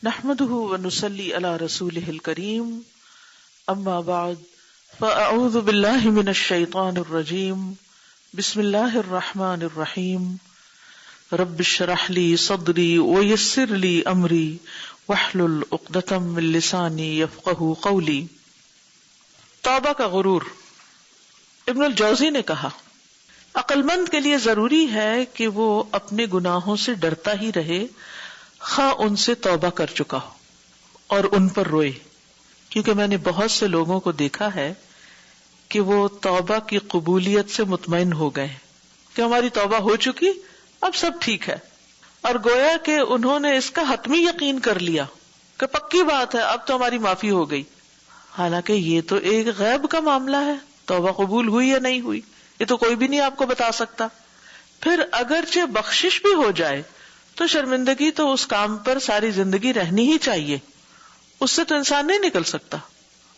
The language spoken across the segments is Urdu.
نحمده ونصلي على رسوله الكريم اما بعد فاعوذ بالله من الشيطان الرجيم بسم الله الرحمن الرحيم رب اشرح لي صدري ويسر لي امري واحلل عقدة من لساني يفقهوا قولي۔ توبہ کا غرور۔ ابن الجوزی نے کہا عقل مند کے لیے ضروری ہے کہ وہ اپنے گناہوں سے ڈرتا ہی رہے، خواہ ان سے توبہ کر چکا ہو اور ان پر روئے، کیونکہ میں نے بہت سے لوگوں کو دیکھا ہے کہ وہ توبہ کی قبولیت سے مطمئن ہو گئے کہ ہماری توبہ ہو چکی، اب سب ٹھیک ہے، اور گویا کہ انہوں نے اس کا حتمی یقین کر لیا کہ پکی بات ہے اب تو ہماری معافی ہو گئی، حالانکہ یہ تو ایک غیب کا معاملہ ہے، توبہ قبول ہوئی یا نہیں ہوئی یہ تو کوئی بھی نہیں آپ کو بتا سکتا۔ پھر اگرچہ بخشش بھی ہو جائے تو شرمندگی تو اس کام پر ساری زندگی رہنی ہی چاہیے، اس سے تو انسان نہیں نکل سکتا۔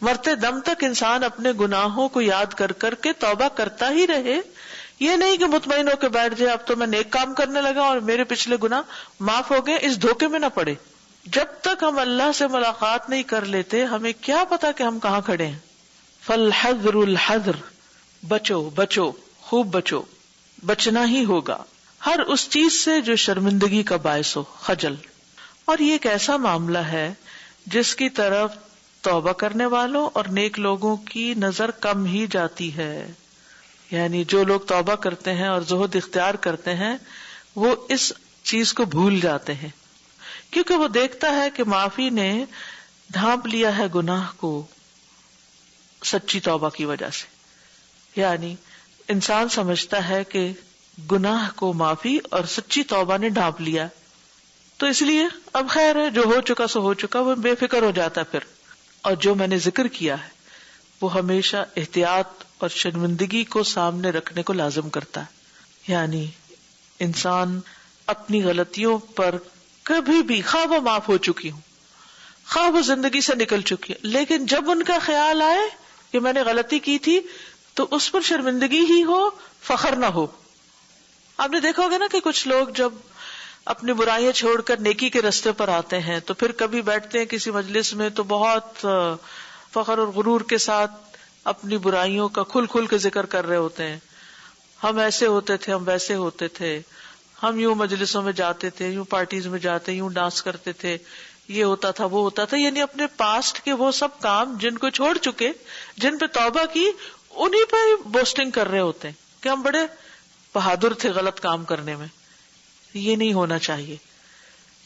مرتے دم تک انسان اپنے گناہوں کو یاد کر کر کے توبہ کرتا ہی رہے، یہ نہیں کہ مطمئن ہو کے بیٹھ جائے اب تو میں نیک کام کرنے لگا اور میرے پچھلے گناہ معاف ہو گئے، اس دھوکے میں نہ پڑے۔ جب تک ہم اللہ سے ملاقات نہیں کر لیتے ہمیں کیا پتا کہ ہم کہاں کھڑے ہیں۔ فالحذر الحذر، بچو بچو، خوب بچو، بچنا ہی ہوگا ہر اس چیز سے جو شرمندگی کا باعث ہو، خجل۔ اور یہ ایک ایسا معاملہ ہے جس کی طرف توبہ کرنے والوں اور نیک لوگوں کی نظر کم ہی جاتی ہے، یعنی جو لوگ توبہ کرتے ہیں اور زہد اختیار کرتے ہیں وہ اس چیز کو بھول جاتے ہیں، کیونکہ وہ دیکھتا ہے کہ معافی نے ڈھانپ لیا ہے گناہ کو سچی توبہ کی وجہ سے، یعنی انسان سمجھتا ہے کہ گناہ کو معافی اور سچی توبہ نے ڈھانپ لیا، تو اس لیے اب خیر ہے، جو ہو چکا سو ہو چکا، وہ بے فکر ہو جاتا ہے پھر۔ اور جو میں نے ذکر کیا ہے وہ ہمیشہ احتیاط اور شرمندگی کو سامنے رکھنے کو لازم کرتا ہے، یعنی انسان اپنی غلطیوں پر کبھی بھی، خواہ وہ معاف ہو چکی ہوں، خواہ وہ زندگی سے نکل چکی ہے، لیکن جب ان کا خیال آئے کہ میں نے غلطی کی تھی تو اس پر شرمندگی ہی ہو، فخر نہ ہو۔ آپ نے دیکھا ہوگا نا کہ کچھ لوگ جب اپنی برائیاں چھوڑ کر نیکی کے رستے پر آتے ہیں تو پھر کبھی بیٹھتے ہیں کسی مجلس میں تو بہت فخر اور غرور کے ساتھ اپنی برائیوں کا کھل کھل کے ذکر کر رہے ہوتے ہیں۔ ہم ایسے ہوتے تھے، ہم ویسے ہوتے تھے، ہم یوں مجلسوں میں جاتے تھے، یوں پارٹیز میں جاتے، یوں ڈانس کرتے تھے، یہ ہوتا تھا وہ ہوتا تھا، یعنی اپنے پاسٹ کے وہ سب کام جن کو چھوڑ چکے، جن پہ توبہ کی، انہی پہ بوسٹنگ کر رہے ہوتے ہیں کہ ہم بڑے بہادر تھے غلط کام کرنے میں۔ یہ نہیں ہونا چاہیے۔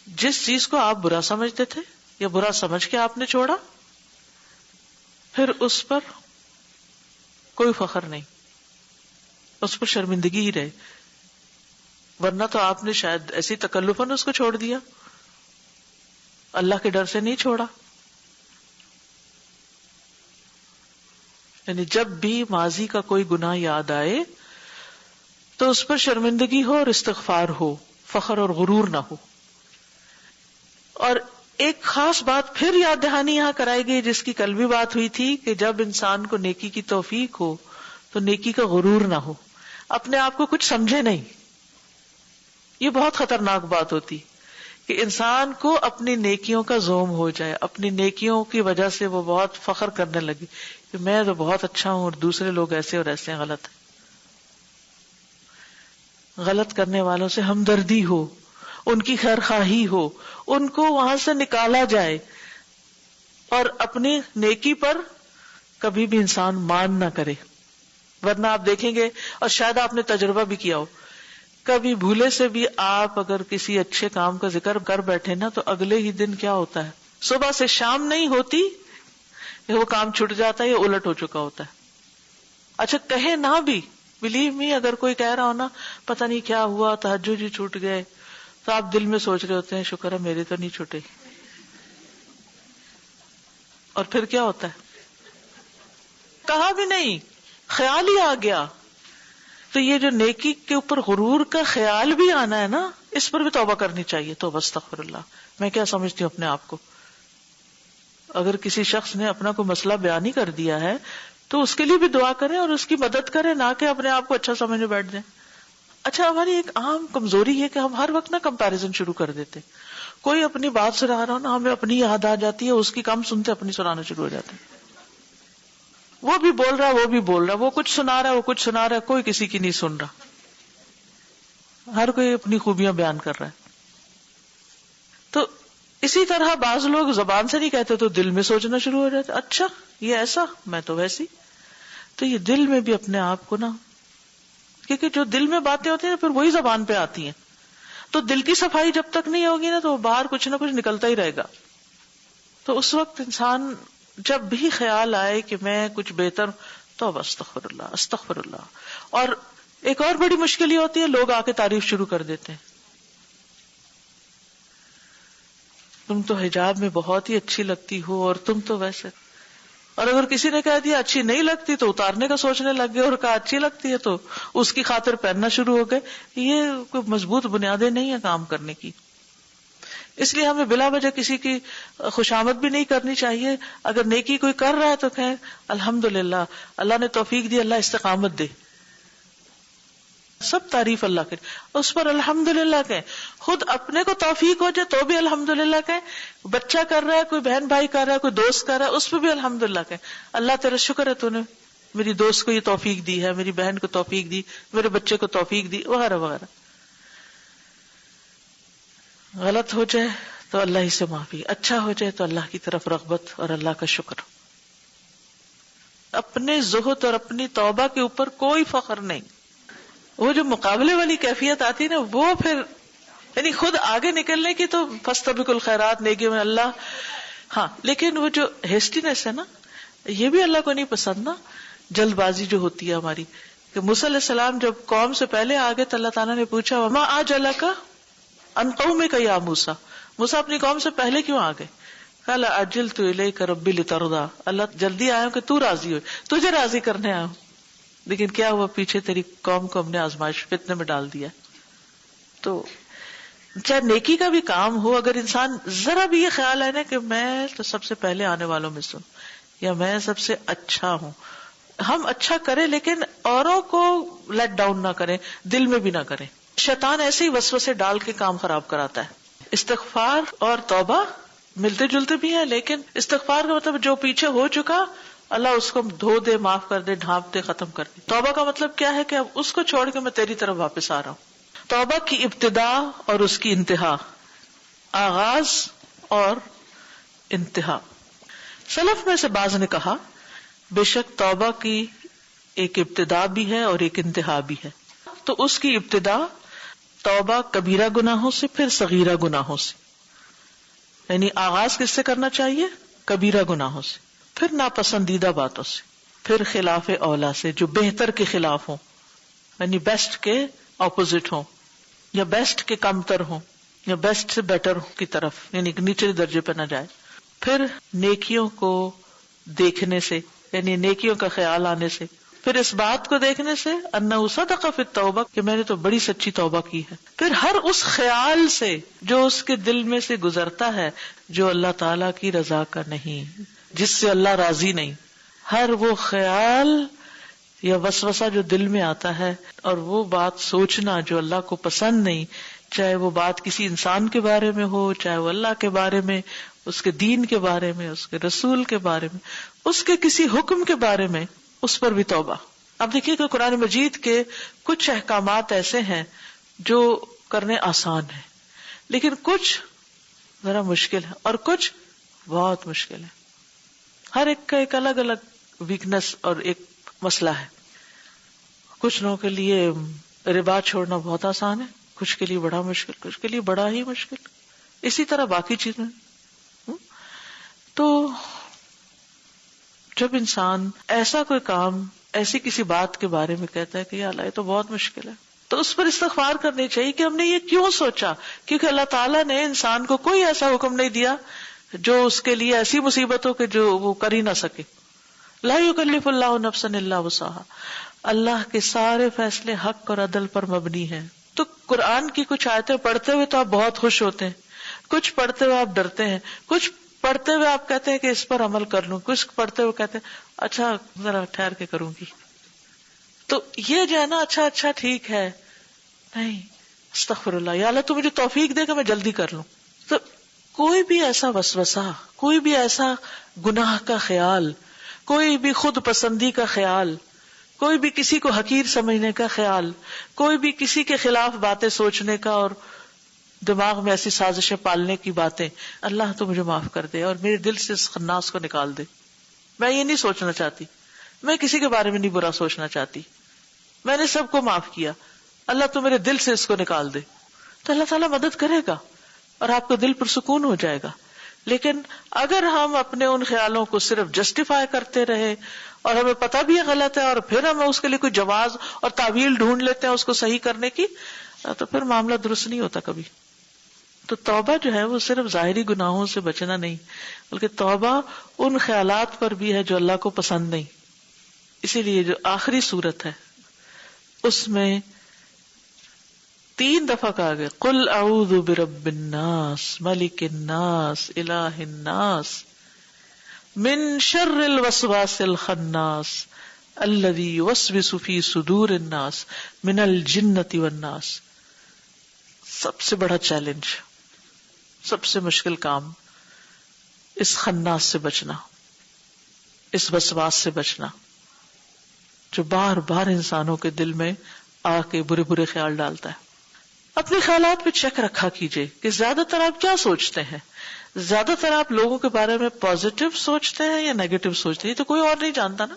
جس چیز کو آپ برا سمجھتے تھے یا برا سمجھ کے آپ نے چھوڑا، پھر اس پر کوئی فخر نہیں، اس پر شرمندگی ہی رہے، ورنہ تو آپ نے شاید ایسی تکلفاً اس کو چھوڑ دیا، اللہ کے ڈر سے نہیں چھوڑا۔ یعنی جب بھی ماضی کا کوئی گناہ یاد آئے تو اس پر شرمندگی ہو اور استغفار ہو، فخر اور غرور نہ ہو۔ اور ایک خاص بات پھر یاد دہانی یہاں کرائی گئی جس کی کل بھی بات ہوئی تھی کہ جب انسان کو نیکی کی توفیق ہو تو نیکی کا غرور نہ ہو، اپنے آپ کو کچھ سمجھے نہیں۔ یہ بہت خطرناک بات ہوتی کہ انسان کو اپنی نیکیوں کا زوم ہو جائے، اپنی نیکیوں کی وجہ سے وہ بہت فخر کرنے لگے کہ میں تو بہت اچھا ہوں اور دوسرے لوگ ایسے اور ایسے ہیں، غلط ہے۔ غلط کرنے والوں سے ہمدردی ہو، ان کی خیر خواہی ہو، ان کو وہاں سے نکالا جائے، اور اپنی نیکی پر کبھی بھی انسان مان نہ کرے، ورنہ آپ دیکھیں گے، اور شاید آپ نے تجربہ بھی کیا ہو، کبھی بھولے سے بھی آپ اگر کسی اچھے کام کا ذکر کر بیٹھے نا تو اگلے ہی دن کیا ہوتا ہے، صبح سے شام نہیں ہوتی وہ کام چھٹ جاتا ہے یا الٹ ہو چکا ہوتا ہے۔ اچھا کہے نہ بھی، بلیو می، اگر کوئی کہہ رہا ہو نا پتہ نہیں کیا ہوا، تہجد ہی چھوٹ گئے، تو آپ دل میں سوچ رہے ہوتے ہیں شکر ہے میرے تو نہیں چھوٹے، اور پھر کیا ہوتا ہے، کہا بھی نہیں، خیال ہی آ گیا۔ تو یہ جو نیکی کے اوپر غرور کا خیال بھی آنا ہے نا، اس پر بھی توبہ کرنی چاہیے۔ توبہ، استغفر اللہ۔ میں کیا سمجھتی ہوں اپنے آپ کو، اگر کسی شخص نے اپنا کوئی مسئلہ بیان ہی کر دیا ہے تو اس کے لیے بھی دعا کریں اور اس کی مدد کریں، نہ کہ اپنے آپ کو اچھا سمجھنے بیٹھ جائیں۔ اچھا ہماری ایک عام کمزوری ہے کہ ہم ہر وقت نا کمپیریزن شروع کر دیتے، کوئی اپنی بات سنا رہا ہو نا، ہمیں اپنی یاد آ جاتی ہے، اس کی کم سنتے اپنی سنانا شروع ہو جاتے ہیں. وہ بھی بول رہا ہے، وہ بھی بول رہا ہے، وہ کچھ سنا رہا ہے، وہ کچھ سنا رہا ہے، کوئی کسی کی نہیں سن رہا. ہر کوئی اپنی خوبیاں بیان کر رہا ہے. تو اسی طرح بعض لوگ زبان سے نہیں کہتے تو دل میں سوچنا شروع ہو جاتے، اچھا یہ ایسا، میں تو ویسی. تو یہ دل میں بھی اپنے آپ کو نا، کیونکہ جو دل میں باتیں ہوتی ہیں پھر وہی زبان پہ آتی ہیں. تو دل کی صفائی جب تک نہیں ہوگی نا تو باہر کچھ نہ کچھ نکلتا ہی رہے گا. تو اس وقت انسان جب بھی خیال آئے کہ میں کچھ بہتر، تو اب استغفر اللہ استغفر اللہ. اور ایک اور بڑی مشکل یہ ہوتی ہے، لوگ آ کے تعریف شروع کر دیتے ہیں، تم تو حجاب میں بہت ہی اچھی لگتی ہو، اور تم تو ویسے. اور اگر کسی نے کہہ دیا اچھی نہیں لگتی تو اتارنے کا سوچنے لگ گئے، اور کہا اچھی لگتی ہے تو اس کی خاطر پہننا شروع ہو گئے. یہ کوئی مضبوط بنیادیں نہیں ہیں کام کرنے کی. اس لیے ہمیں بلا وجہ کسی کی خوشامد بھی نہیں کرنی چاہیے. اگر نیکی کوئی کر رہا ہے تو کہیں الحمدللہ، اللہ نے توفیق دی، اللہ استقامت دے. سب تعریف اللہ کی، اس پر الحمدللہ کہیں. خود اپنے کو توفیق ہو جائے تو بھی الحمدللہ کہیں. بچہ کر رہا ہے، کوئی بہن بھائی کر رہا ہے، کوئی دوست کر رہا ہے، اس پہ بھی الحمدللہ کہیں. اللہ تیرا شکر ہے، تو نے میری دوست کو یہ توفیق دی ہے، میری بہن کو توفیق دی، میرے بچے کو توفیق دی، وغیرہ وغیرہ. غلط ہو جائے تو اللہ ہی سے معافی، اچھا ہو جائے تو اللہ کی طرف رغبت اور اللہ کا شکر. اپنے زہد اور اپنی توبہ کے اوپر کوئی فخر نہیں. وہ جو مقابلے والی کیفیت آتی ہے نا، وہ پھر یعنی خود آگے نکلنے کی تو فاستبقوا الخیرات، نیکی میں اللہ. ہاں لیکن وہ جو ہیسٹینس ہے نا، یہ بھی اللہ کو نہیں پسند نا. جلد بازی جو ہوتی ہے ہماری، کہ موسیٰ علیہ السلام جب قوم سے پہلے آگے تو اللہ تعالیٰ نے پوچھا وما اعجلک عن قومک یا موسیٰ، موسیٰ اپنی قوم سے پہلے کیوں آ گئے؟ قال عجلت الیک ربی لترضی، اللہ جلدی آیا ہوں کہ تو راضی ہوئے، تجھے راضی کرنے آیا ہوں. لیکن کیا ہوا، پیچھے تیری قوم کو ہم نے آزمائش فتنے میں ڈال دیا. تو چاہے نیکی کا بھی کام ہو، اگر انسان ذرا بھی یہ خیال ہے نا کہ میں تو سب سے پہلے آنے والوں میں سن، یا میں سب سے اچھا ہوں، ہم اچھا کریں لیکن اوروں کو لیٹ ڈاؤن نہ کریں، دل میں بھی نہ کریں. شیطان ایسے ہی وسوسے ڈال کے کام خراب کراتا ہے. استغفار اور توبہ ملتے جلتے بھی ہیں، لیکن استغفار کا مطلب جو پیچھے ہو چکا اللہ اس کو دھو دے، معاف کر دے، ڈھانپ دے، ختم کر دے. توبہ کا مطلب کیا ہے کہ اب اس کو چھوڑ کے میں تیری طرف واپس آ رہا ہوں. توبہ کی ابتدا اور اس کی انتہا، آغاز اور انتہا. سلف میں سے بعض نے کہا بے شک توبہ کی ایک ابتدا بھی ہے اور ایک انتہا بھی ہے. تو اس کی ابتدا توبہ کبیرہ گناہوں سے، پھر صغیرہ گناہوں سے. یعنی آغاز کس سے کرنا چاہیے؟ کبیرہ گناہوں سے، پھر ناپسندیدہ باتوں سے، پھر خلاف اولا سے جو بہتر کے خلاف ہوں، یعنی بیسٹ کے اپوزٹ ہوں، یا بیسٹ کے کمتر ہوں، یا بیسٹ سے بیٹر کی طرف، یعنی نیچے درجے پہ نہ جائے. پھر نیکیوں کو دیکھنے سے، یعنی نیکیوں کا خیال آنے سے، پھر اس بات کو دیکھنے سے انہ صدق فی التوبہ کہ میں نے تو بڑی سچی توبہ کی ہے. پھر ہر اس خیال سے جو اس کے دل میں سے گزرتا ہے جو اللہ تعالی کی رضا کا نہیں، جس سے اللہ راضی نہیں، ہر وہ خیال یا وسوسہ جو دل میں آتا ہے اور وہ بات سوچنا جو اللہ کو پسند نہیں، چاہے وہ بات کسی انسان کے بارے میں ہو، چاہے وہ اللہ کے بارے میں، اس کے دین کے بارے میں، اس کے رسول کے بارے میں، اس کے کسی حکم کے بارے میں، اس پر بھی توبہ. اب دیکھیے کہ قرآن مجید کے کچھ احکامات ایسے ہیں جو کرنے آسان ہیں، لیکن کچھ ذرا مشکل ہے اور کچھ بہت مشکل ہے. ہر ایک کا ایک الگ الگ ویکنس اور ایک مسئلہ ہے. کچھ لوگوں کے لیے ربا چھوڑنا بہت آسان ہے، کچھ کے لیے بڑا مشکل، کچھ کے لیے بڑا ہی مشکل. اسی طرح باقی چیزیں. تو جب انسان ایسا کوئی کام، ایسی کسی بات کے بارے میں کہتا ہے کہ یا اللہ یہ تو بہت مشکل ہے، تو اس پر استغفار کرنی چاہیے کہ ہم نے یہ کیوں سوچا. کیونکہ اللہ تعالیٰ نے انسان کو کوئی ایسا حکم نہیں دیا جو اس کے لیے ایسی مصیبت ہو کہ جو وہ کر ہی نہ سکے. لا یکلف اللہ نفسا الا وسعها، اللہ کے سارے فیصلے حق اور عدل پر مبنی ہیں. تو قرآن کی کچھ آیتیں پڑھتے ہوئے تو آپ بہت خوش ہوتے ہیں، کچھ پڑھتے ہوئے آپ ڈرتے ہیں، کچھ پڑھتے ہوئے آپ کہتے ہیں کہ اس پر عمل کر لوں، کچھ پڑھتے ہوئے کہتے ہیں اچھا ذرا ٹھہر کے کروں گی. تو یہ جو ہے نا اچھا ٹھیک ہے، نہیں استغفر اللہ، یا اللہ تو مجھے توفیق دے کہ میں جلدی کر لوں. تو کوئی بھی ایسا وسوسہ، کوئی بھی ایسا گناہ کا خیال، کوئی بھی خود پسندی کا خیال، کوئی بھی کسی کو حقیر سمجھنے کا خیال، کوئی بھی کسی کے خلاف باتیں سوچنے کا اور دماغ میں ایسی سازشیں پالنے کی باتیں، اللہ تو مجھے معاف کر دے اور میرے دل سے اس خناس کو نکال دے. میں یہ نہیں سوچنا چاہتی، میں کسی کے بارے میں نہیں برا سوچنا چاہتی، میں نے سب کو معاف کیا، اللہ تو میرے دل سے اس کو نکال دے. تو اللہ تعالیٰ مدد کرے گا اور آپ کا دل پرسکون ہو جائے گا. لیکن اگر ہم اپنے ان خیالوں کو صرف جسٹیفائی کرتے رہے اور ہمیں پتہ بھی غلط ہے اور پھر ہم اس کے لیے کوئی جواز اور تعویل ڈھونڈ لیتے ہیں اس کو صحیح کرنے کی، تو پھر معاملہ درست نہیں ہوتا کبھی. تو توبہ جو ہے وہ صرف ظاہری گناہوں سے بچنا نہیں، بلکہ توبہ ان خیالات پر بھی ہے جو اللہ کو پسند نہیں. اسی لیے جو آخری سورت ہے اس میں 3 دفعہ کہا گیا قل اعوذ برب الناس ملک الناس الہ الناس من شر الوسواس الخناس الذی یوسوس فی صدور الناس من الجنۃ والناس. سب سے بڑا چیلنج، سب سے مشکل کام، اس خناس سے بچنا، اس وسواس سے بچنا جو بار بار انسانوں کے دل میں آ کے برے برے خیال ڈالتا ہے. اپنے خیالات پہ چیک رکھا کیجئے کہ زیادہ تر آپ کیا سوچتے ہیں. زیادہ تر آپ لوگوں کے بارے میں پازیٹیو سوچتے ہیں یا نیگیٹو سوچتے ہیں؟ یہ تو کوئی اور نہیں جانتا نا.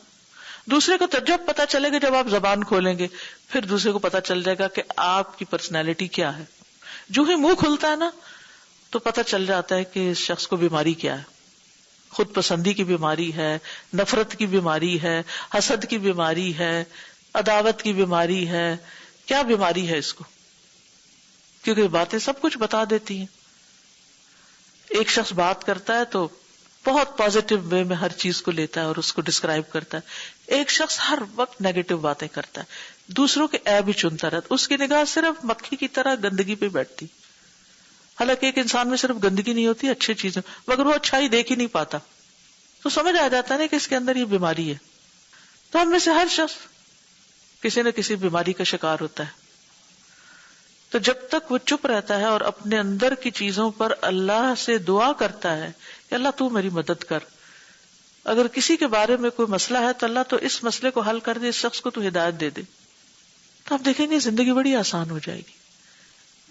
دوسرے کو جب پتا چلے گا جب آپ زبان کھولیں گے، پھر دوسرے کو پتا چل جائے گا کہ آپ کی پرسنالٹی کیا ہے. جو ہی منہ کھلتا ہے نا تو پتا چل جاتا ہے کہ اس شخص کو بیماری کیا ہے. خود پسندی کی بیماری ہے، نفرت کی بیماری ہے، حسد کی بیماری ہے، عداوت کی بیماری ہے. کیا بیماری ہے اس کو؟ کیونکہ باتیں سب کچھ بتا دیتی ہیں. ایک شخص بات کرتا ہے تو بہت پازیٹیو وے میں ہر چیز کو لیتا ہے اور اس کو ڈسکرائب کرتا ہے. ایک شخص ہر وقت نیگیٹو باتیں کرتا ہے، دوسروں کے عیب ہی چنتا رہتا. اس کی نگاہ صرف مکھی کی طرح گندگی پہ بیٹھتی. حالانکہ ایک انسان میں صرف گندگی نہیں ہوتی، اچھی چیزیں، مگر وہ اچھائی دیکھ ہی نہیں پاتا. تو سمجھ آ جاتا ہے نا کہ اس کے اندر یہ بیماری ہے. تو ہم میں سے ہر شخص کسی نہ کسی بیماری کا شکار ہوتا ہے. تو جب تک وہ چپ رہتا ہے اور اپنے اندر کی چیزوں پر اللہ سے دعا کرتا ہے کہ اللہ تو میری مدد کر. اگر کسی کے بارے میں کوئی مسئلہ ہے تو اللہ تو اس مسئلے کو حل کر دے، اس شخص کو تو ہدایت دے دے. تو آپ دیکھیں گے زندگی بڑی آسان ہو جائے گی،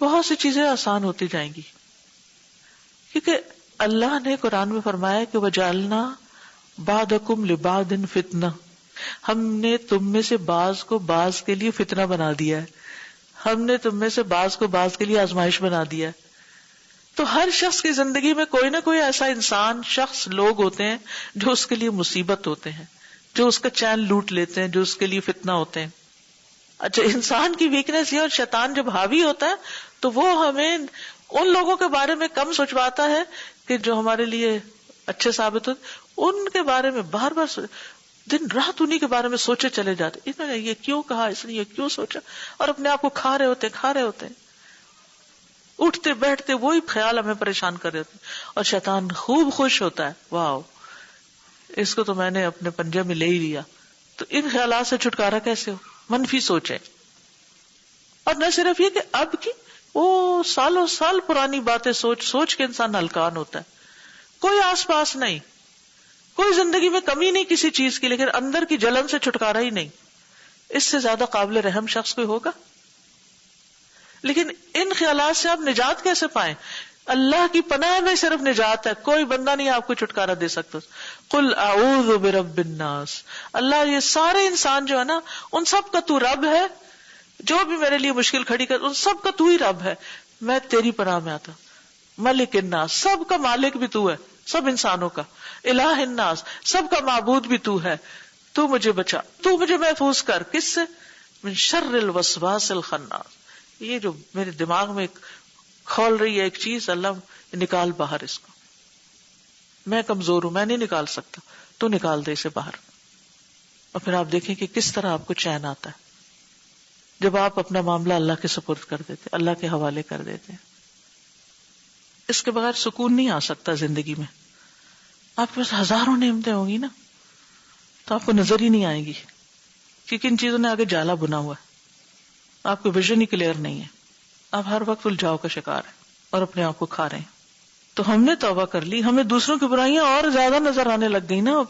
بہت سی چیزیں آسان ہوتی جائیں گی. کیونکہ اللہ نے قرآن میں فرمایا کہ وَجَعَلْنَا بَعْضَكُمْ لِبَعْضٍ فِتْنَةً، ہم نے تم میں سے بعض کو بعض کے لیے فتنہ بنا دیا ہے، ہم نے تم میں سے بعض کو بعض کے لیے آزمائش بنا دیا ہے. تو ہر شخص کی زندگی میں کوئی نہ کوئی ایسا انسان، شخص، لوگ ہوتے ہیں جو اس کے لیے مصیبت ہوتے ہیں، جو اس کا چین لوٹ لیتے ہیں، جو اس کے لیے فتنہ ہوتے ہیں. اچھا، انسان کی ویکنیس یہ، اور شیطان جب حاوی ہوتا ہے تو وہ ہمیں ان لوگوں کے بارے میں کم سوچواتا ہے کہ جو ہمارے لیے اچھے ثابت ہوتے، ان کے بارے میں بار بار دن رات انہی کے بارے میں سوچے چلے جاتے. انہوں نے یہ کیوں کہا، اس نے یہ کیوں سوچا، اور اپنے آپ کو کھا رہے ہوتے ہیں. اٹھتے بیٹھتے وہی خیال ہمیں پریشان کر رہے ہوتے ہیں. اور شیطان خوب خوش ہوتا ہے، واو اس کو تو میں نے اپنے پنجے میں لے ہی لیا. تو ان خیالات سے چھٹکارا کیسے ہو؟ منفی سوچیں. اور نہ صرف یہ کہ اب کی وہ سالوں سال پرانی باتیں سوچ سوچ کے انسان ہلکان ہوتا ہے. کوئی آس پاس نہیں، کوئی زندگی میں کمی نہیں کسی چیز کی، لیکن اندر کی جلن سے چھٹکارا ہی نہیں. اس سے زیادہ قابل رحم شخص کوئی ہوگا؟ لیکن ان خیالات سے آپ نجات کیسے پائیں؟ اللہ کی پناہ میں صرف نجات ہے، کوئی بندہ نہیں آپ کو چھٹکارا دے سکتا. قل اعوذ برب الناس، اللہ یہ سارے انسان جو ہے نا ان سب کا تو رب ہے، جو بھی میرے لیے مشکل کھڑی کر ان سب کا تو ہی رب ہے، میں تیری پناہ میں آتا. ملک الناس، سب کا مالک بھی تو ہے، سب انسانوں کا. الہ الناس، سب کا معبود بھی تو ہے، تو مجھے بچا، تو مجھے محفوظ کر. کس سے؟ من شر الوسواس الخناس. یہ جو میرے دماغ میں کھول رہی ہے ایک چیز، اللہ نکال باہر اس کو. میں کمزور ہوں، میں نہیں نکال سکتا، تو نکال دے اسے باہر. اور پھر آپ دیکھیں کہ کس طرح آپ کو چین آتا ہے جب آپ اپنا معاملہ اللہ کے سپرد کر دیتے، اللہ کے حوالے کر دیتے. اس کے بغیر سکون نہیں آ سکتا زندگی میں. آپ کے پاس ہزاروں نعمتیں ہوں گی نا تو آپ کو نظر ہی نہیں آئے گی، کیونکہ ان چیزوں نے آگے جالا بنا ہوا ہے. آپ کو ویژن ہی کلیئر نہیں ہے، آپ ہر وقت الجھاؤ کا شکار ہیں اور اپنے آپ کو کھا رہے ہیں. تو ہم نے توبہ کر لی, ہمیں دوسروں کی برائیاں اور زیادہ نظر آنے لگ گئی نا. اب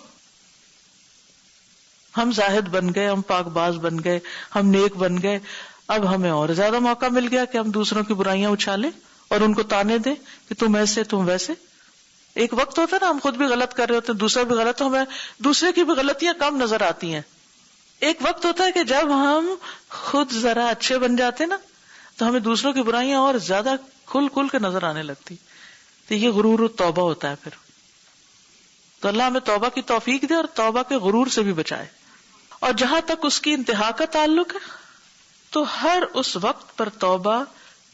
ہم زاہد بن گئے, ہم پاک باز بن گئے, ہم نیک بن گئے. اب ہمیں اور زیادہ موقع مل گیا کہ ہم دوسروں کی برائیاں اچھالیں اور ان کو تانے دیں کہ تم ایسے تم ویسے. ایک وقت ہوتا ہے نا ہم خود بھی غلط کر رہے ہوتے ہیں, دوسرا بھی غلط, تو ہمیں دوسرے کی بھی غلطیاں کم نظر آتی ہیں. ایک وقت ہوتا ہے کہ جب ہم خود ذرا اچھے بن جاتے نا تو ہمیں دوسروں کی برائیاں اور زیادہ کھل کھل کے نظر آنے لگتی. تو یہ غرور و توبہ ہوتا ہے پھر. تو اللہ ہمیں توبہ کی توفیق دے اور توبہ کے غرور سے بھی بچائے. اور جہاں تک اس کی انتہا کا تعلق ہے تو ہر اس وقت پر توبہ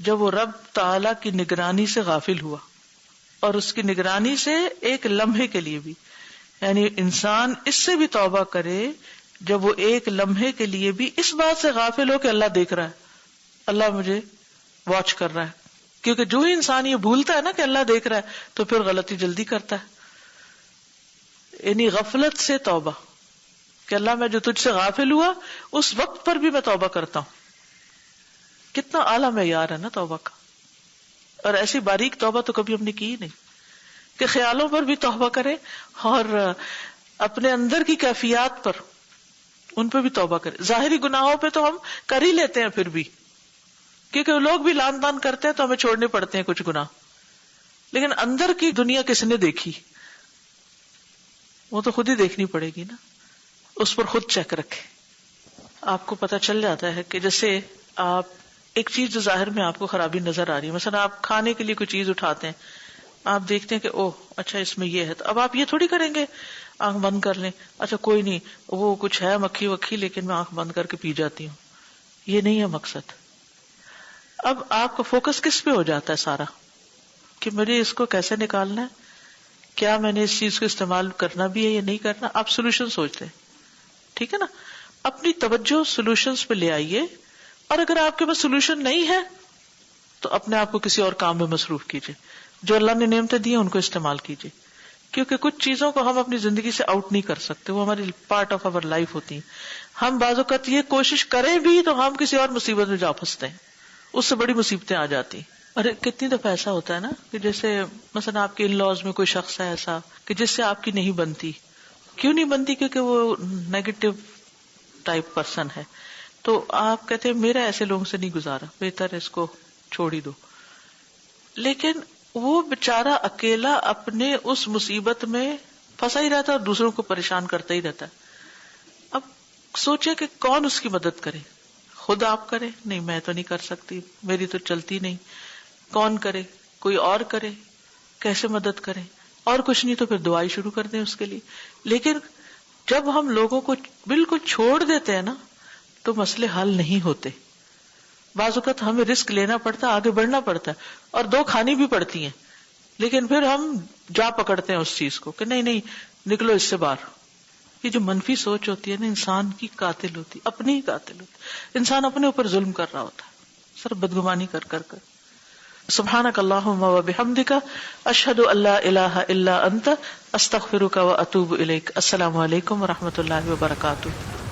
جب وہ رب تعالی کی نگرانی سے غافل ہوا, اور اس کی نگرانی سے ایک لمحے کے لیے بھی, یعنی انسان اس سے بھی توبہ کرے جب وہ ایک لمحے کے لیے بھی اس بات سے غافل ہو کہ اللہ دیکھ رہا ہے, اللہ مجھے واچ کر رہا ہے. کیونکہ جو ہی انسان یہ بھولتا ہے نا کہ اللہ دیکھ رہا ہے تو پھر غلطی جلدی کرتا ہے. یعنی غفلت سے توبہ کہ اللہ میں جو تجھ سے غافل ہوا اس وقت پر بھی میں توبہ کرتا ہوں. کتنا اعلیٰ معیار ہے نا توبہ کا. اور ایسی باریک توبہ تو کبھی ہم نے کی ہی نہیں کہ خیالوں پر بھی توبہ کریں اور اپنے اندر کی کیفیات پر ان پہ بھی توبہ کریں. ظاہری گناہوں پہ تو ہم کر ہی لیتے ہیں پھر بھی, کیونکہ لوگ بھی لان تان کرتے ہیں تو ہمیں چھوڑنے پڑتے ہیں کچھ گناہ. لیکن اندر کی دنیا کس نے دیکھی, وہ تو خود ہی دیکھنی پڑے گی نا. اس پر خود چیک رکھے. آپ کو پتہ چل جاتا ہے کہ جیسے آپ ایک چیز جو ظاہر میں آپ کو خرابی نظر آ رہی ہے, مثلا آپ کھانے کے لیے کوئی چیز اٹھاتے ہیں, آپ دیکھتے ہیں کہ اوہ اچھا اس میں یہ ہے, تو اب آپ یہ تھوڑی کریں گے آنکھ بند کر لیں, اچھا کوئی نہیں وہ کچھ ہے مکھی وکھی لیکن میں آنکھ بند کر کے پی جاتی ہوں. یہ نہیں ہے مقصد. اب آپ کا فوکس کس پہ ہو جاتا ہے سارا کہ مجھے اس کو کیسے نکالنا ہے, کیا میں نے اس چیز کو استعمال کرنا بھی ہے یا نہیں کرنا. آپ سولوشن سوچتے ہیں, ٹھیک ہے نا. اپنی توجہ سولوشنز پہ لے آئیے, اور اگر آپ کے پاس سولوشن نہیں ہے تو اپنے آپ کو کسی اور کام میں مصروف کیجیے. جو اللہ نے نعمتیں دی ہیں ان کو استعمال کیجیے, کیونکہ کچھ چیزوں کو ہم اپنی زندگی سے آؤٹ نہیں کر سکتے, وہ ہماری پارٹ آف آور لائف ہوتی ہیں. ہم بعض اوقات یہ کوشش کریں بھی تو ہم کسی اور مصیبت میں جا پھنستے ہیں, اس سے بڑی مصیبتیں آ جاتی. اور کتنی دفعہ ایسا ہوتا ہے نا کہ جیسے مثلا آپ کے ان لاز میں کوئی شخص ہے ایسا کہ جس سے آپ کی نہیں بنتی. کیوں نہیں بنتی؟ کیونکہ وہ نیگیٹو ٹائپ پرسن ہے. تو آپ کہتے ہیں میرا ایسے لوگوں سے نہیں گزارا, بہتر ہے اس کو چھوڑ ہی دو. لیکن وہ بےچارہ اکیلا اپنے اس مصیبت میں پھنسا ہی رہتا ہے اور دوسروں کو پریشان کرتا ہی رہتا ہے. اب سوچے کہ کون اس کی مدد کرے. خود آپ کریں؟ نہیں میں تو نہیں کر سکتی, میری تو چلتی نہیں. کون کرے؟ کوئی اور کرے. کیسے مدد کریں؟ اور کچھ نہیں تو پھر دعائی شروع کر دیں اس کے لیے. لیکن جب ہم لوگوں کو بالکل چھوڑ دیتے ہیں نا تو مسئلے حل نہیں ہوتے. بعض اوقات ہمیں رسک لینا پڑتا ہے, آگے بڑھنا پڑتا ہے, اور دو کھانی بھی پڑتی ہیں, لیکن پھر ہم جا پکڑتے ہیں اس چیز کو کہ نہیں نہیں نکلو اس سے باہر. یہ جو منفی سوچ ہوتی ہے نا انسان کی قاتل ہوتی, اپنی ہی قاتل ہوتی. انسان اپنے اوپر ظلم کر رہا ہوتا ہے, صرف بدگمانی کر کر کر. سبحانک اللہم و بحمدک اشہد ان لا الہ الا انت استغفرک و اتوب الیک. السلام علیکم و رحمۃ اللہ وبرکاتہ.